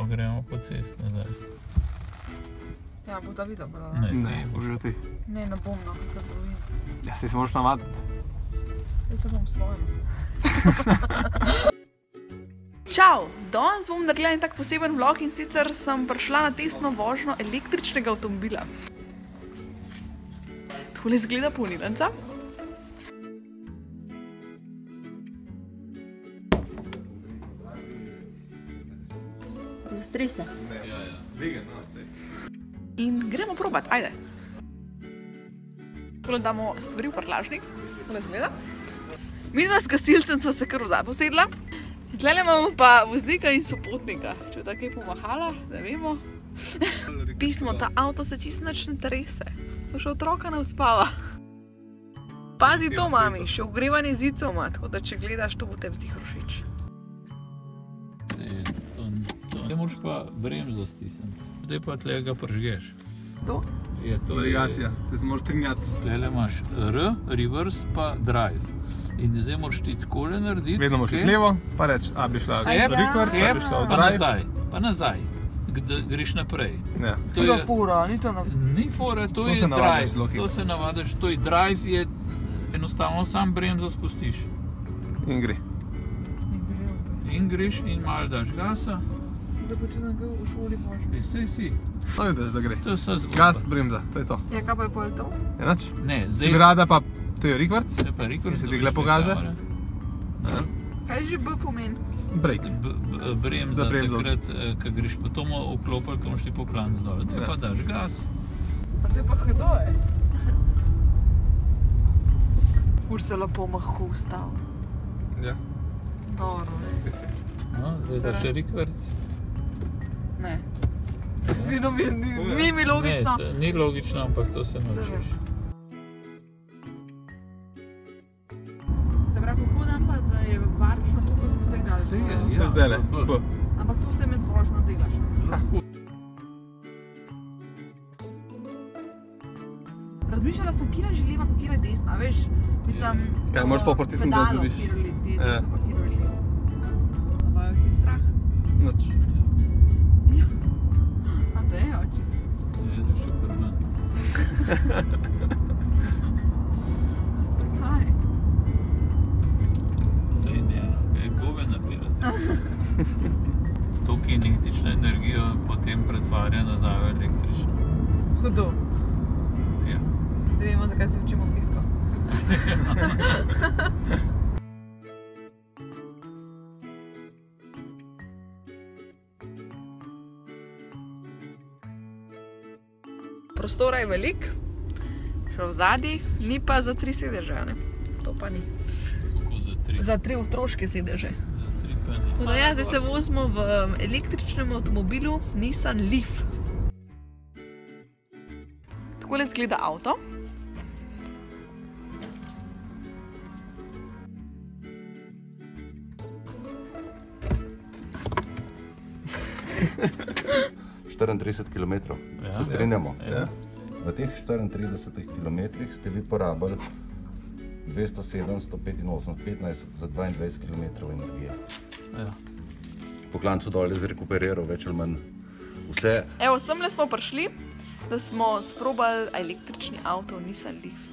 Pa gremo po cesti nazaj. Ja, bo ta videl, da Ne, boš že ti. Ne, ne bom, no, se bojim. Ja, se moraš navaditi. Jaz se bom svojim. Čau! Danes bom naredila en tak poseben vlog in sicer sem prišla na testno vožnjo električnega avtomobila. Takole izgleda polnilnica. To se strese. In gremo probat, ajde. Takole damo stvari v prtljažnik, takole izgleda. Midva s gasilcem sva se kar vzad usedla. Tlele imamo pa voznika in sopotnika. Če bo tako pomahala, da vemo. Pismo, ta avto se čisto nič ne trese. Pa še otroka ne uspava. Pazi to, mami, še ogrevanje zidcev ima, tako da če gledaš, to bo tebi zihar všeč. Ne moraš pa bremzo stisniti. Zdaj pa tle ga pržgeš. To? Navigacija, se moraš strinjati. Tlele imaš R, reverse pa drive. In zdaj moraš ti takole narediti. Vedno moraš iti levo, pa reči, a bi šla record, pa bi šla v drive. Pa nazaj, greš naprej. To je fora, ni to Ni fora, to je drive. To se navadiš, to je drive, je enostavno sam bremzo spustiš. In gre. In greš in malo daš gasa. Zdaj počutim, da v šoli vožnje. Sej si. To vidiš, da gre. To je vsa zgodba. Gas, bremza, to je to. Ja, kaj pa je pol to? Enač? Ne, Če zdaj... bi rada pa, to je record. To je pa record. Se ti gle pokaže. Kaj že B pomeni? Break. Bremza, takrat, ko greš pa to vklopil, ko moš ti poklanc dole. Te pa daš gas. Pa to je pa hudo, Fur se lepo mahko ustavil. Ja. Dobro, ne. No, zdaj daš record. Ne. Ni logično. Ne, ni logično, ampak to se naučiš. Se pravi, kako dam pa, da je varčno to, ko smo zdaj dali? To je zdajle, B. Ampak to se med vožnjo delaš. Lahko. Razmišljala sem, kira je že leva, pa kira je desna, veš? Mislim, Kaj, moraš pa pritisniti, da vidiš? Pedalo, kira je desna, pa kira je leva. Pa je kaj strah? Noč. Ja. A da je oči? Je, da še prven. Zakaj? Sej ne, kaj gove nabirate. To kinetično energijo potem pretvarja nazaj v električno. Hudo. Ja. Zdaj vemo, zakaj se učimo fisko. Prostora je velik, še v zadnji, ni pa za 3 sedeže, ne? To pa ni. Kako za 3? Za 3 otroške sedeže. Za 3 pa ni. Tako da ja, zdaj se vozimo v električnem avtomobilu Nissan Leaf. Takole izgleda avto. Ja. 34 km, se strinjamo. Ja. V teh 34 km ste vi porabili 207, 185, 15 za 22 km energije. Ja. Po klancu dol je zrekuperiral več ali manj vse. Evo, semle smo prišli, da smo sprobali električni avto Nissan Leaf.